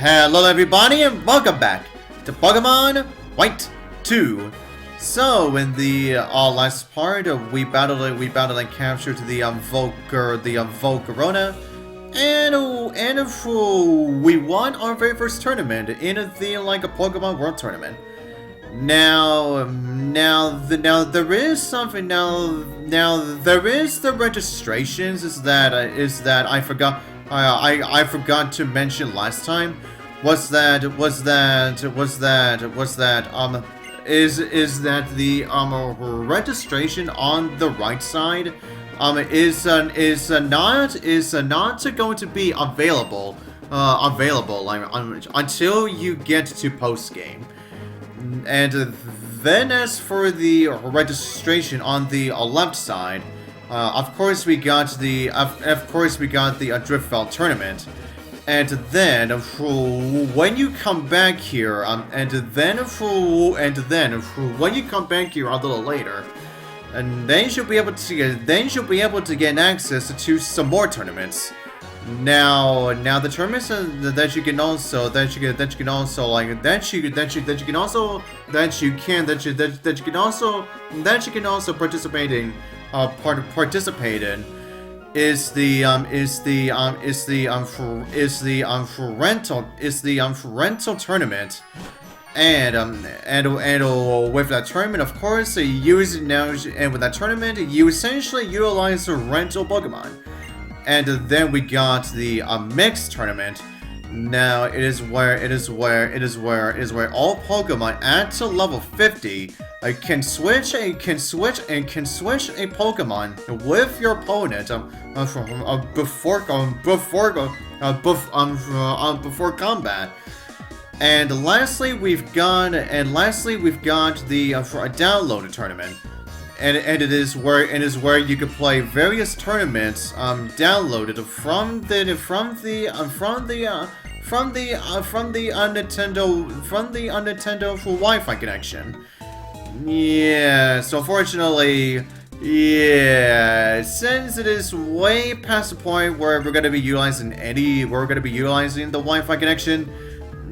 Hello everybody and welcome back to Pokemon White 2. So in the last part, we battled and captured the Volcarona, and we won our very first tournament in the a Pokemon World Tournament. Now there is something. Now there is the registrations. Is that I forgot. I forgot to mention last time. Is that the registration on the right side is not going to be available until you get to post game. And then as for the registration on the left side, of course we got the Driftveld tournament, and then when you come back here, when you come back here a little later, and then you'll be able to get access to some more tournaments. Now the tournaments that you can also participate in is the rental tournament, and with that tournament, of course, you essentially utilize the rental Pokemon. And then we got the mixed tournament. Now it is where all Pokemon at to level 50 can switch a Pokemon with your opponent before combat. And lastly, we've got the downloaded tournament. And it is where you can play various tournaments downloaded from the Nintendo for Wi-Fi connection. Yeah, so unfortunately, yeah, since it is way past the point where we're gonna be utilizing the Wi-Fi connection.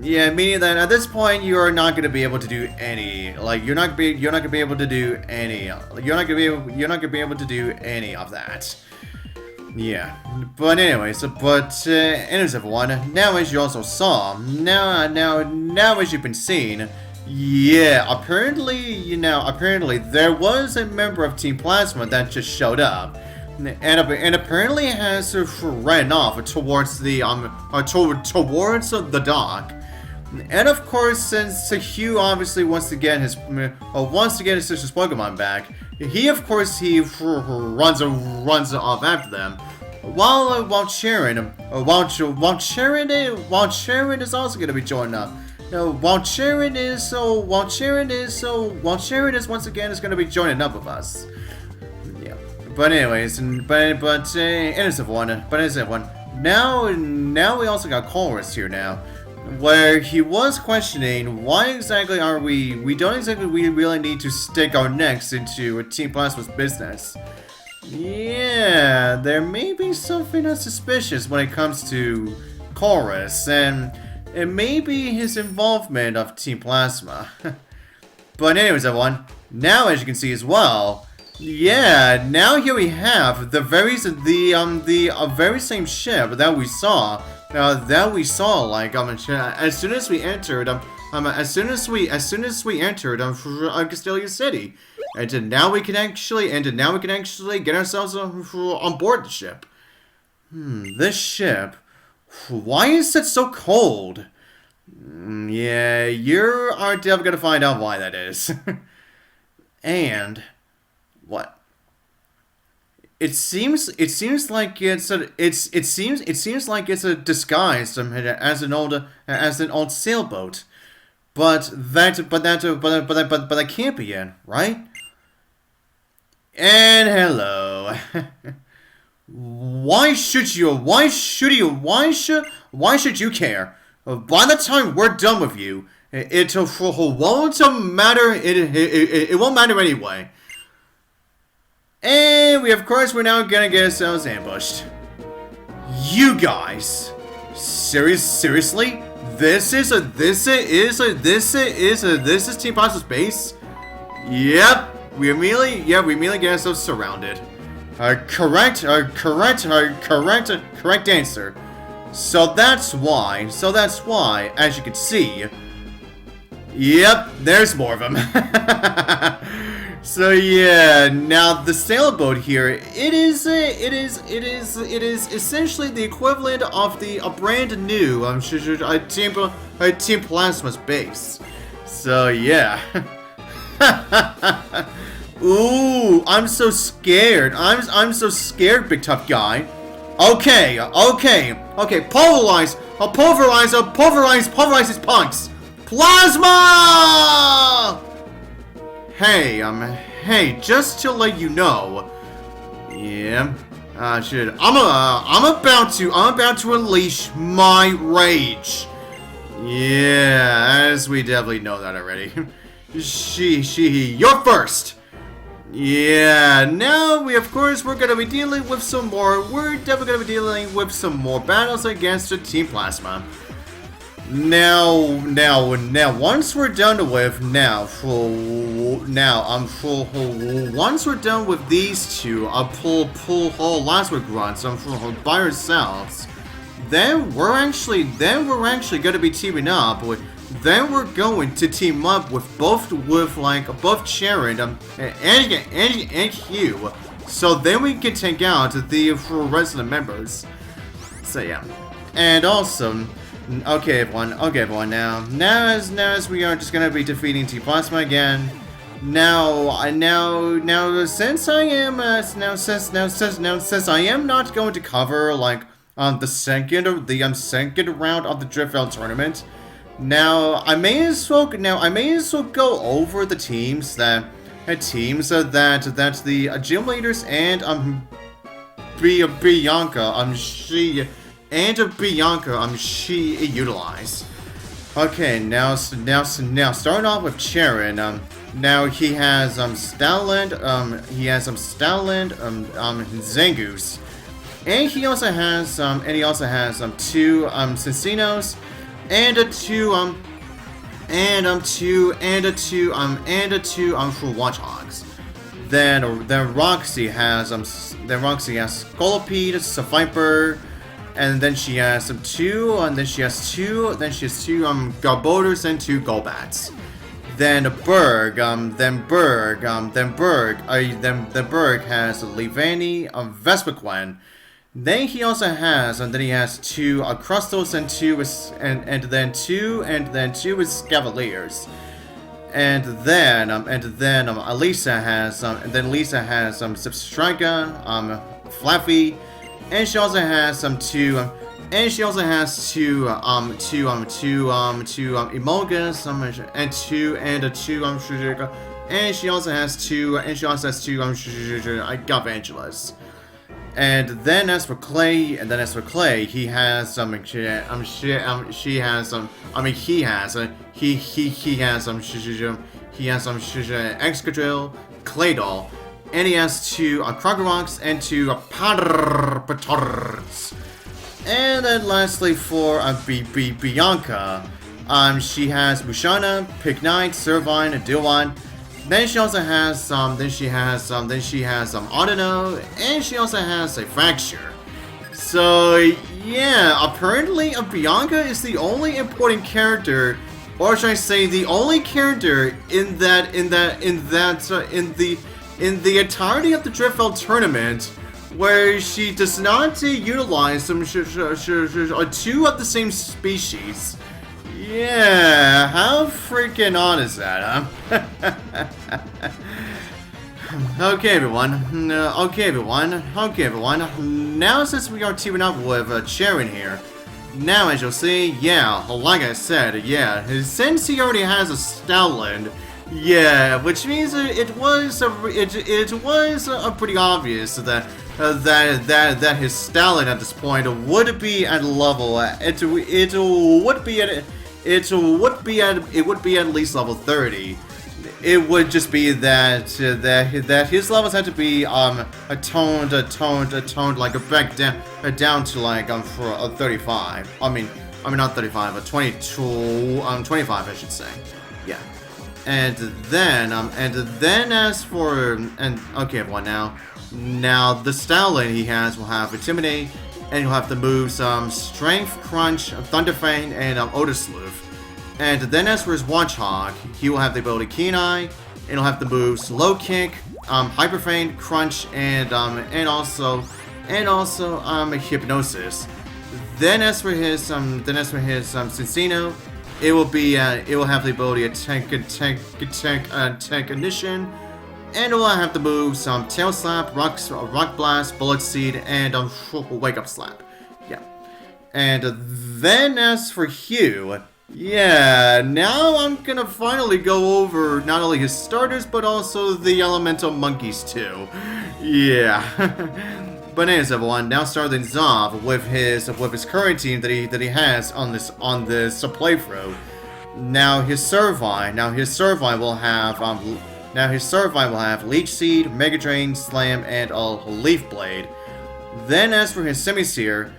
Yeah, meaning that at this point you are not going to be able to do any, you're not going to be able to do any of that. Yeah, but anyways, anyways everyone, now as you also saw, now as you've been seeing, yeah, apparently there was a member of Team Plasma that just showed up. And apparently has ran off towards the dock. And of course, since Hugh obviously wants to get his sister's Pokemon back, he runs off after them. While Cheren is also going to be joining up. Now, while Cheren is once again going to be joining up with us. Yeah. But anyways, anyways everyone. Now we also got Chorus here now, where he was questioning why exactly we don't really need to stick our necks into Team Plasma's business. Yeah, there may be something suspicious when it comes to Chorus, and it may be his involvement of Team Plasma. But anyways everyone, now as you can see as well, yeah, now here we have the very same ship that we saw. As soon as we entered Castelia City, and now we can actually get ourselves on board the ship. This ship, why is it so cold? Yeah, you are definitely gonna find out why that is. And what? It seems like it's disguised as an old sailboat, but that can't be it, right? And hello. Why should you care? By the time we're done with you, it won't matter. It won't matter anyway. And we're now gonna get ourselves ambushed. You guys, seriously? this is Team Plasma's base. Yep, we immediately get ourselves surrounded. Correct answer. So that's why, as you can see, yep, there's more of them. So yeah, now the sailboat here, it is essentially the equivalent of a brand new Team Plasma's base. So yeah. Ooh, I'm so scared. I'm so scared, big tough guy. Okay. Pulverize these punks. Plasma! Hey, just to let you know. Yeah. Shit. I'm about to unleash my rage. Yeah, as we definitely know that already. You're first. Yeah, now we're gonna be dealing with some more. We're definitely gonna be dealing with some more battles against the Team Plasma. Now, once we're done with once we're done with these two, pull whole last week runs by ourselves. Then we're actually gonna be teaming up with. Then we're going to team up with both Cheren and Hugh, so then we can take out the rest of the members. So yeah, and also, okay everyone, now as we are just gonna be defeating Team Plasma again. Now since I am not going to cover the second round of the Driftfell tournament. Now I may as well go over the teams that the gym leaders and Bianca she utilize. Okay, now starting off with Cheren. Now he has Stoutland, Zangoose, and he also has two Cincinos. And two Watchhogs. Then Roxy has Scolipede, Viper, and then she has two Garboders and two Golbats. Then Berg has Levani, Vespiquen. Then he also has, two Crustals and two Cavaliers, and then Lisa has Substrika, Flaffy, and she also has two Emolgas, and she also has two Garvangelas. And then as for Clay, he has he has Excadrill, Claydol, and he has two Krogaroks and two Patards. And then lastly for Bianca, she has Mushana, Pignite, Servine, Dilwan. Then she also has Audino, and she also has a Fracture. So yeah, apparently Bianca is the only important character, or should I say, the only character in the entirety of the Driftfell tournament where she does not utilize two of the same species. Yeah, how freaking odd is that, huh? Okay, everyone. Now, since we are teaming up with Cheren here, now as you'll see, yeah, like I said, yeah, since he already has a Stoutland, yeah, which means it was pretty obvious that his Stoutland at this point would be at level. It would be at least level 30. It would just be that his levels had to be toned like back down to like for a 35. I mean I mean, not 35, but 22, 25, I should say. Yeah. And then as for, okay, everyone, now the Stoutland he has will have Intimidate, and you'll have the moves, Strength, Crunch, Thunder Fang, and, Otis Sleuth. And then as for his Watchhog, he will have the ability Keen Eye, and he'll have the moves Low Kick, Hyper Feint, Crunch, and also Hypnosis. Then as for his Cincino, it will have the ability Attack Ignition, and it will have the moves Tail Slap, Rock Blast, Bullet Seed, and Wake Up Slap. Yeah. And then as for Hugh, yeah, now I'm gonna finally go over not only his starters but also the elemental monkeys too. Yeah. But anyways, everyone, now start things off with his current team that he has on this playthrough. Now his Servine will have Leech Seed, Mega Drain, Slam, and a Leaf Blade. Then as for his Semiseer,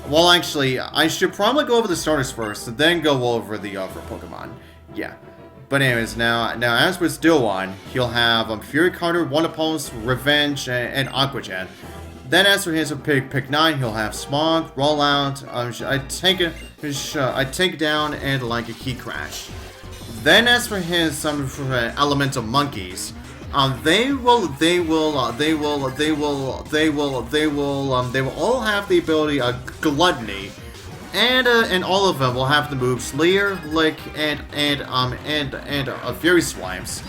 well, actually, I should probably go over the starters first, and then go over the other Pokemon. Yeah. But anyways, now as for Stillone, he'll have Fury Cutter, Wonder Pulse, Revenge, and Aqua Jet. Then as for his pick 9, he'll have Smog, Rollout, I take down, and like a Key Crash. Then as for his elemental monkeys, they will all have the ability Gluttony, and all of them will have the moves Leer, Lick, and Fury Swimes.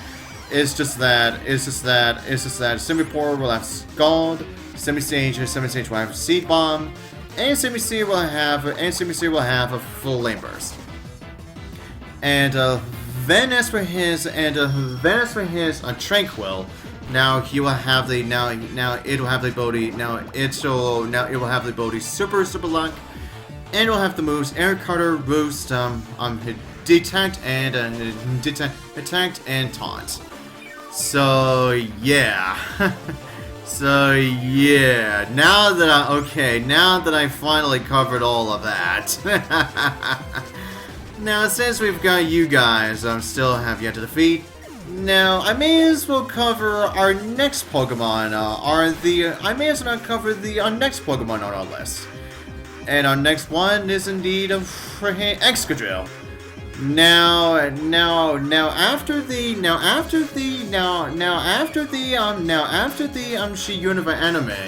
It's just that Simipour will have Scald, Semistage will have Seed Bomb, and Semiseer will have a Flame Burst. And then as for his Tranquil, now he will have the it will have the ability Super Luck, and it will have the moves Air Cutter, Roost, Detect and Taunt. So yeah. Now that I finally covered all of that. Now, since we've got you guys still have yet to defeat, now I may as well cover our next Pokemon, our next Pokemon on our list. And our next one is indeed Excadrill. Now after the Unova anime,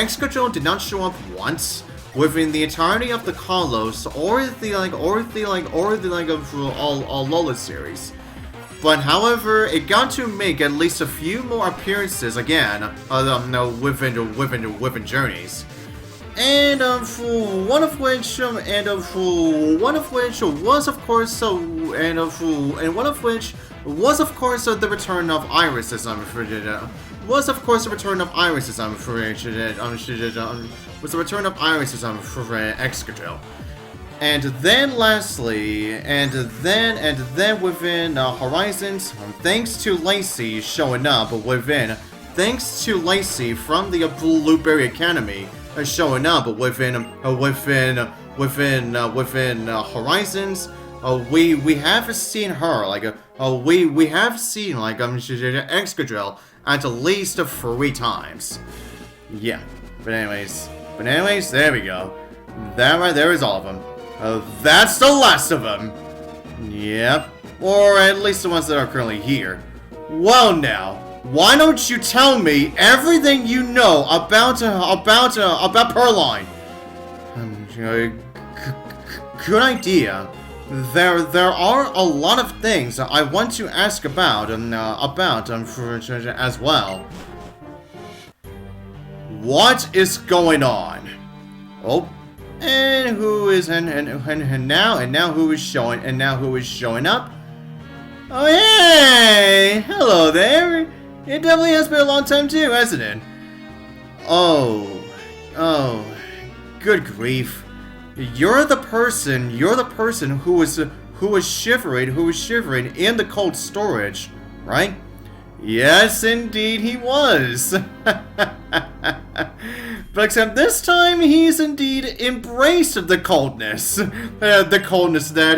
Excadrill did not show up once within the entirety of the Kalos or the Alola series. But however, it got to make at least a few more appearances again, within Journeys. And one of which was of course the return of Iris, Excadrill. And then lastly, within Horizons, thanks to Lacey showing up thanks to Lacey from the Blueberry Academy showing up within Horizons, we have seen her we have seen Excadrill at least 3 times. Yeah, but anyways, there we go. That right there is all of them. That's the last of them. Yep, or at least the ones that are currently here. Well now, why don't you tell me everything you know about Purrloin? Good idea. There are a lot of things I want to ask about as well. What is going on? Oh, and who is now who is showing up? Oh hey, hello there. It definitely has been a long time too, hasn't it? Oh, good grief. You're the person who was shivering in the cold storage, right? Yes, indeed he was. But except this time, he's indeed embraced the coldness. The coldness that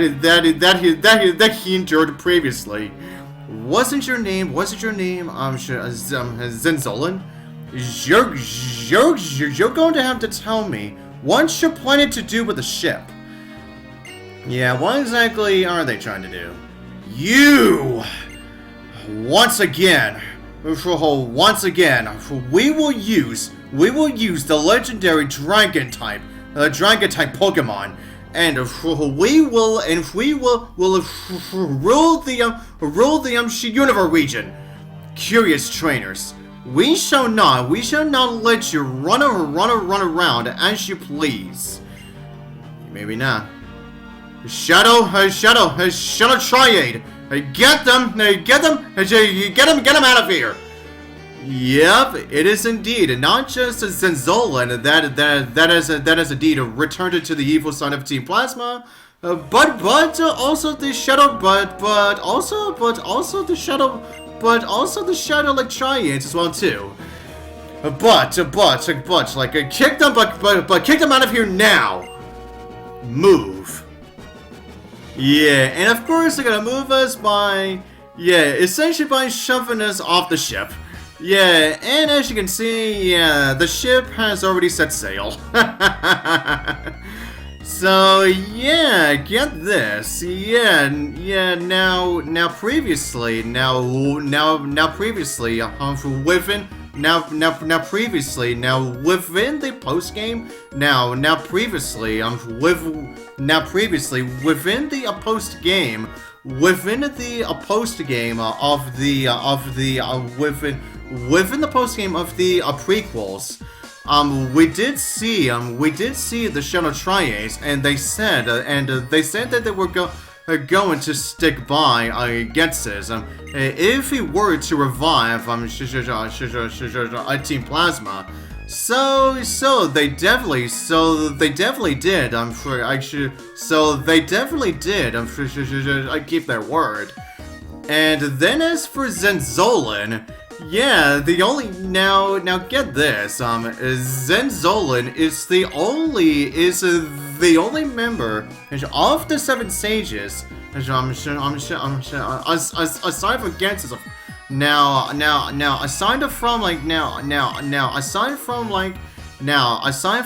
he endured previously. Wasn't your name, Zenzolan? You're going to have to tell me what you're planning to do with the ship. Yeah, what exactly are they trying to do? You! Once again, we will use the legendary Dragon type Pokemon, and we will rule the Universe region. Curious trainers, we shall not let you run around as you please. Maybe not. Shadow Triade. Get them out of here! Yep, it is indeed not just Zenzolan that is indeed returned to the evil side of Team Plasma, but also the Shadow, but also the Shadow like Triads as well too. But kick them out of here now. Move. Yeah, and of course they're gonna move us by, essentially by shoving us off the ship. Yeah, and as you can see, the ship has already set sail. So, yeah, get this. Now previously, within the post game, within the post game of the prequels, we did see the Shadow Triads, and they said that they were going to stick by against us if he were to revive Team Plasma. So they definitely did. I'm sure. I keep their word. And then as for Zenzolan, yeah, now get this. Zenzolan is the only member of the Seven Sages. Aside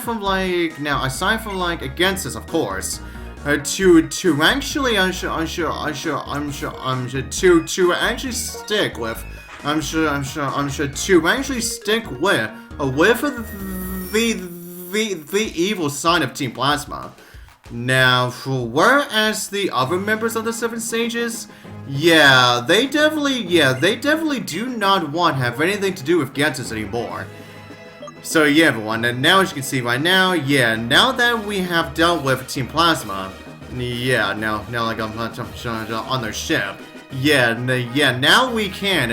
from Gensis, aside from against us, of course, to actually stick with, the evil side of Team Plasma. Now, whereas the other members of the Seven Sages, they definitely do not want to have anything to do with Gensis anymore. So yeah, everyone, and now as you can see right now, now that we have dealt with Team Plasma, now like on their ship, now we can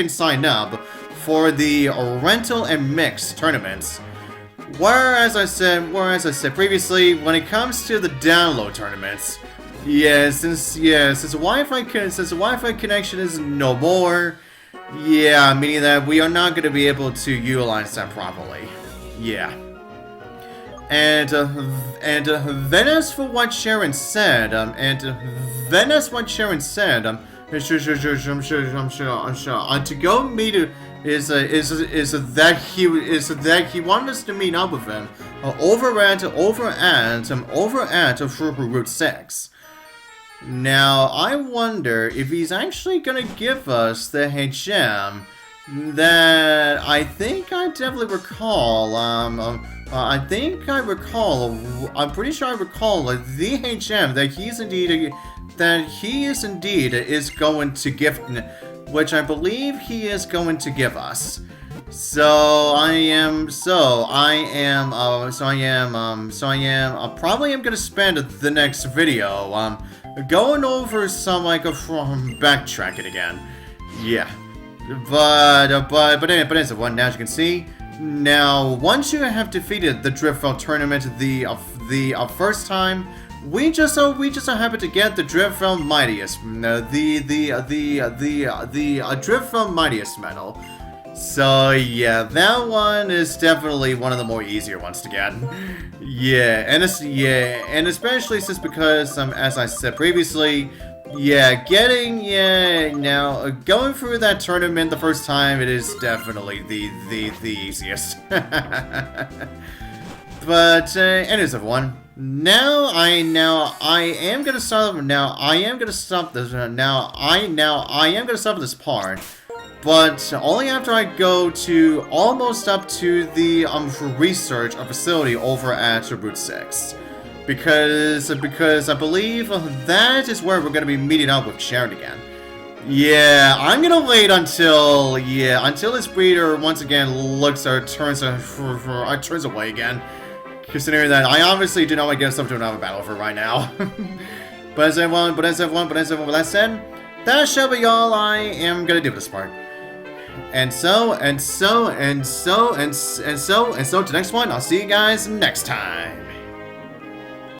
sign up for the rental and mix tournaments. Whereas I said previously, when it comes to the download tournaments, since the Wi-Fi connection is no more, meaning that we are not going to be able to utilize that properly. And then as for what Cheren said, to go meet is that he wanted us to meet up with him over at Route 6. Now I wonder if he's actually gonna give us the HM that I think I definitely recall. I'm pretty sure I recall the HM that he is indeed going to give, which I believe he is going to give us. Probably am gonna spend the next video going over some backtracking again. But as you can see, now once you have defeated the Driftfell tournament the first time, we just so happen to get the Drift from Mightiest, the Drift from Mightiest medal. So yeah, that one is definitely one of the more easier ones to get. Yeah, and especially since because as I said previously, yeah, now going through that tournament the first time, it is definitely the easiest. But anyways, everyone. Now I am gonna stop this part. But only after I go to almost up to the research facility over at Route 6. Because I believe that is where we're gonna be meeting up with Cheren again. Yeah, I'm gonna wait until this breeder once again turns away again. Considering that I obviously do not want to get myself to another battle for right now. But as everyone, with that said, that shall be all I am gonna do with this part. And so, to the next one, I'll see you guys next time.